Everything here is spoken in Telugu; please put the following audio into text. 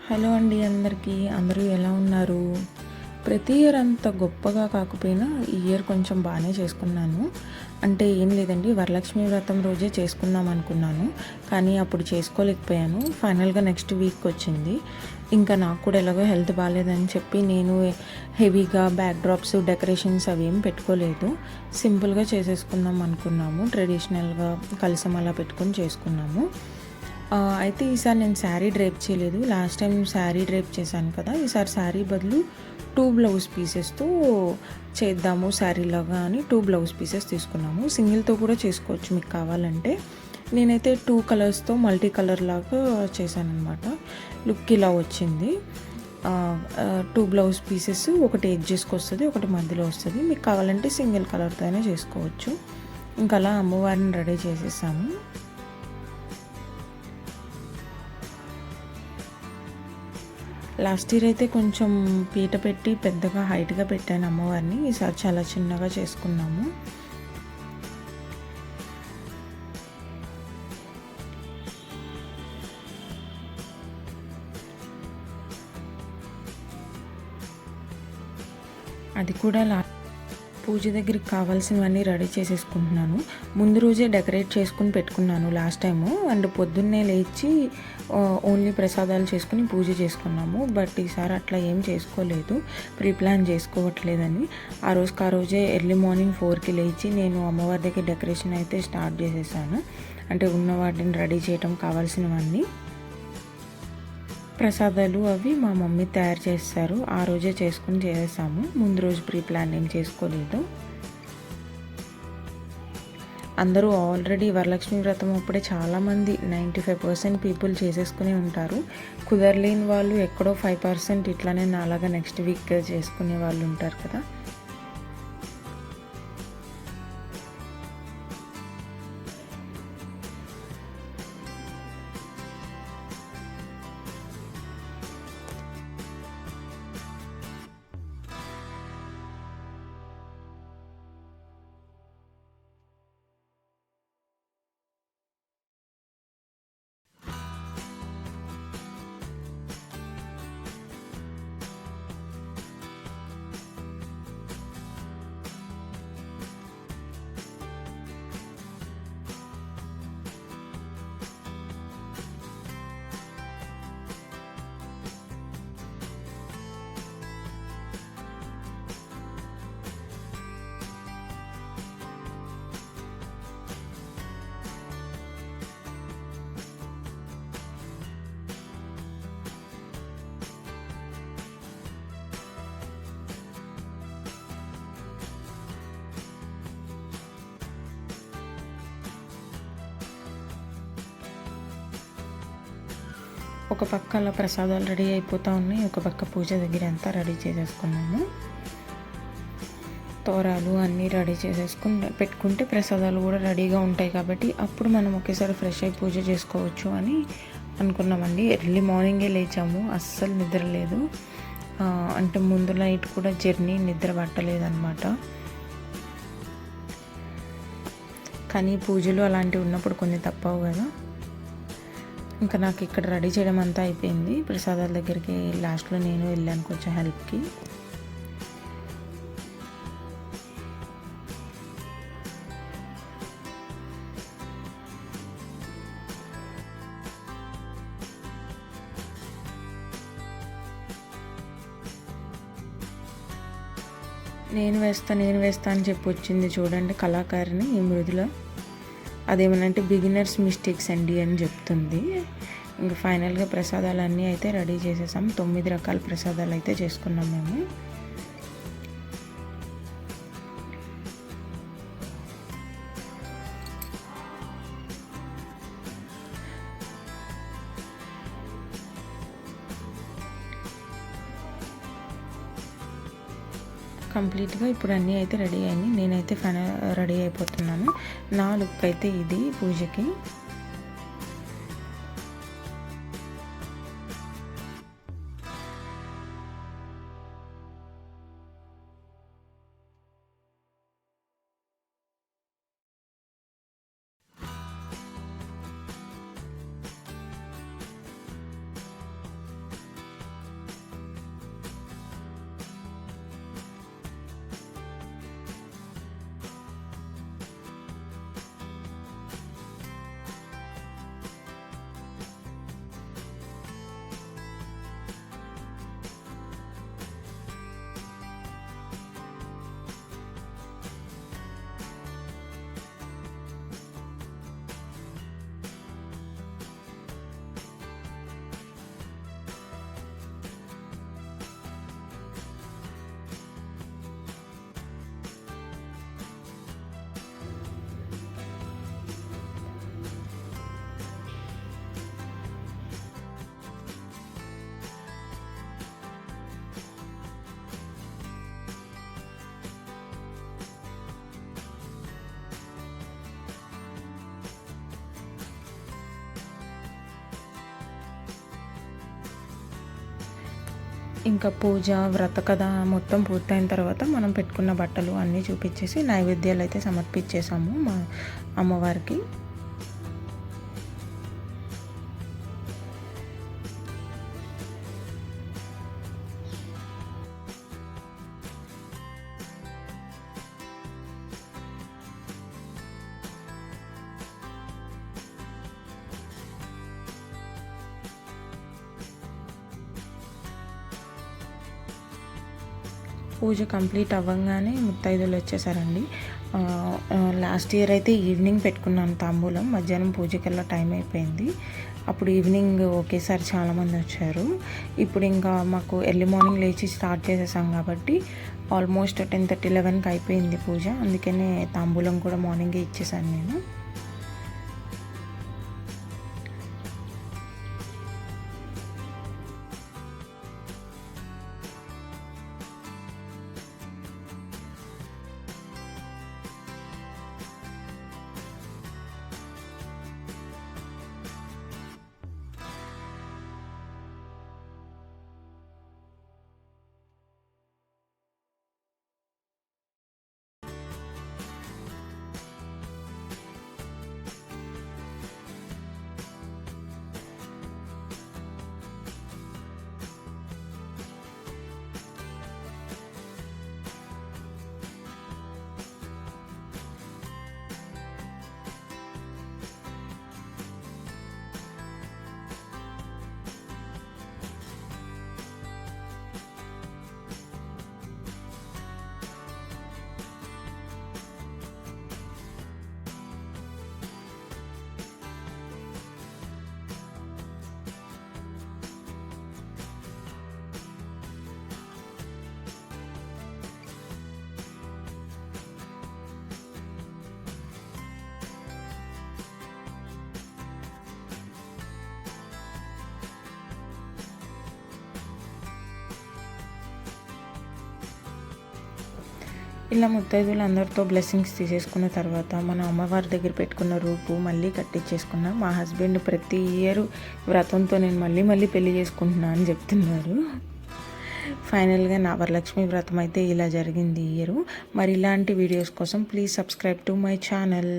హలో అండి అందరికీ. అందరూ ఎలా ఉన్నారు? ప్రతి ఇయర్ అంత గొప్పగా కాకపోయినా ఈ ఇయర్ కొంచెం బాగానే చేసుకున్నాను. అంటే ఏం లేదండి, వరలక్ష్మి వ్రతం రోజే చేసుకుందాం అనుకున్నాను. కానీ అప్పుడు చేసుకోలేకపోయాను. ఫైనల్గా నెక్స్ట్ వీక్ వచ్చింది. ఇంకా నాకు కూడా ఎలాగో హెల్త్ బాగాలేదని చెప్పి నేను హెవీగా బ్యాక్ డ్రాప్స్, డెకరేషన్స్ అవి ఏం పెట్టుకోలేదు. సింపుల్గా చేసేసుకుందాం అనుకున్నాము. ట్రెడిషనల్గా కలసం అలా పెట్టుకొని చేసుకున్నాము. అయితే ఈసారి నేను శారీ డ్రేప్ చేయలేదు. లాస్ట్ టైం శారీ డ్రేప్ చేశాను కదా, ఈసారి శారీ బదులు 2 బ్లౌజ్ పీసెస్తో చేద్దాము శారీలాగా అని 2 బ్లౌజ్ పీసెస్ తీసుకున్నాము. సింగిల్తో కూడా చేసుకోవచ్చు మీకు కావాలంటే. నేనైతే 2 కలర్స్తో మల్టీ కలర్ లాగా చేశాను అనమాట. లుక్ ఇలా వచ్చింది. 2 బ్లౌజ్ పీసెస్, ఒకటి ఎడ్జెస్కి వస్తుంది, ఒకటి మధ్యలో వస్తుంది. మీకు కావాలంటే సింగిల్ కలర్తో అయినా చేసుకోవచ్చు. ఇంకా అలా అమ్మవారిని రెడీ చేసేసాము. లాస్ట్ ఇయర్ అయితే కొంచెం పీట పెట్టి పెద్దగా హైట్గా పెట్టాను అమ్మవారిని. ఈసారి చాలా చిన్నగా చేసుకున్నాము. అది కూడా పూజ దగ్గరికి కావాల్సినవన్నీ రెడీ చేసేసుకుంటున్నాను. ముందు రోజే డెకరేట్ చేసుకుని పెట్టుకున్నాను లాస్ట్ టైము. అండ్ పొద్దున్నే లేచి ఓన్లీ ప్రసాదాలు చేసుకుని పూజ చేసుకున్నాము. బట్ ఈసారి అట్లా ఏం చేసుకోలేదు, ప్రీ ప్లాన్ చేసుకోవట్లేదని. ఆ రోజే ఎర్లీ మార్నింగ్ 4కి లేచి నేను అమ్మవారి దగ్గర డెకరేషన్ అయితే స్టార్ట్ చేసేసాను. అంటే ఉన్న వాటిని రెడీ చేయటం, కావాల్సినవన్నీ. ప్రసాదాలు అవి మా మమ్మీ తయారు చేస్తారు. ఆ రోజే చేసుకుని చేసేసాము. ముందు రోజు ప్రీ ప్లాన్ ఏం చేసుకోలేదు. అందరూ ఆల్రెడీ వరలక్ష్మి వ్రతం అప్పుడే చాలామంది 95% పీపుల్ చేసేసుకుని ఉంటారు. కుదరలేని వాళ్ళు ఎక్కడో 5% ఇట్లానే నాలాగా నెక్స్ట్ వీక్ చేసుకునే వాళ్ళు ఉంటారు కదా. ఒక పక్క అలా ప్రసాదాలు రెడీ అయిపోతూ ఉన్నాయి, ఒక పక్క పూజ దగ్గర అంతా రెడీ చేసేసుకున్నాము. తోరాలు అన్నీ రెడీ చేసేసుకుని పెట్టుకుంటే ప్రసాదాలు కూడా రెడీగా ఉంటాయి కాబట్టి అప్పుడు మనం ఒకేసారి ఫ్రెష్ అయి పూజ చేసుకోవచ్చు అని అనుకున్నామండి. ఎర్లీ మార్నింగే లేచాము, అస్సలు నిద్ర లేదు. అంటే ముందు నైట్ కూడా జర్నీ, నిద్ర పట్టలేదన్నమాట. కానీ పూజలు అలాంటివి ఉన్నప్పుడు కొన్ని తప్పవు కదా. ఇంకా నాకు ఇక్కడ రెడీ చేయడం అంతా అయిపోయింది. ప్రసాదాల దగ్గరికి లాస్ట్లో నేను వెళ్ళాను కొంచెం హెల్ప్కి. నేను వేస్తా అని చెప్పి వచ్చింది చూడండి కళాకారిణి ఈ మృదుల. అదేమనంటే బిగినర్స్ మిస్టేక్స్ అండి అని చెప్తుంది. ఇంకా ఫైనల్గా ప్రసాదాలన్నీ అయితే రెడీ చేసేసాం. 9 రకాల ప్రసాదాలు అయితే చేసుకున్నాం మేము. కంప్లీట్గా ఇప్పుడు అన్నీ అయితే రెడీ అయ్యాయి. నేనైతే రెడీ అయిపోతున్నాను. నా లుక్ అయితే ఇది పూజకి. ఇంకా పూజ వ్రత కథ మొత్తం పూర్తయిన తర్వాత మనం పెట్టుకున్న బట్టలు అన్నీ చూపించేసి నైవేద్యాలు అయితే సమర్పించేసాము మా అమ్మవారికి. పూజ కంప్లీట్ అవ్వగానే ముత్తైదులు వచ్చేసారండి. లాస్ట్ ఇయర్ అయితే ఈవినింగ్ పెట్టుకున్నాను తాంబూలం, మధ్యాహ్నం పూజకల్లా టైం అయిపోయింది. అప్పుడు ఈవినింగ్ ఒకేసారి చాలామంది వచ్చారు. ఇప్పుడు ఇంకా మాకు ఎర్లీ మార్నింగ్ లేచి స్టార్ట్ చేసేసాం కాబట్టి ఆల్మోస్ట్ 10:30, 11కి అయిపోయింది పూజ. అందుకనే తాంబూలం కూడా మార్నింగే ఇచ్చేసాను నేను. ఇలా ముత్తైదువులు అందరితో బ్లెస్సింగ్స్ తీసేసుకున్న తర్వాత మన అమ్మవారి దగ్గర పెట్టుకున్న రూపు మళ్ళీ కట్టించేసుకున్నా. మా హస్బెండ్ ప్రతి ఇయర్ వ్రతంతో నేను మళ్ళీ పెళ్లి చేసుకుంటున్నా అని చెప్తున్నారు. ఫైనల్గా నా వరలక్ష్మి వ్రతం అయితే ఇలా జరిగింది ఈ ఇయర్. మరి ఇలాంటి వీడియోస్ కోసం please subscribe to my channel.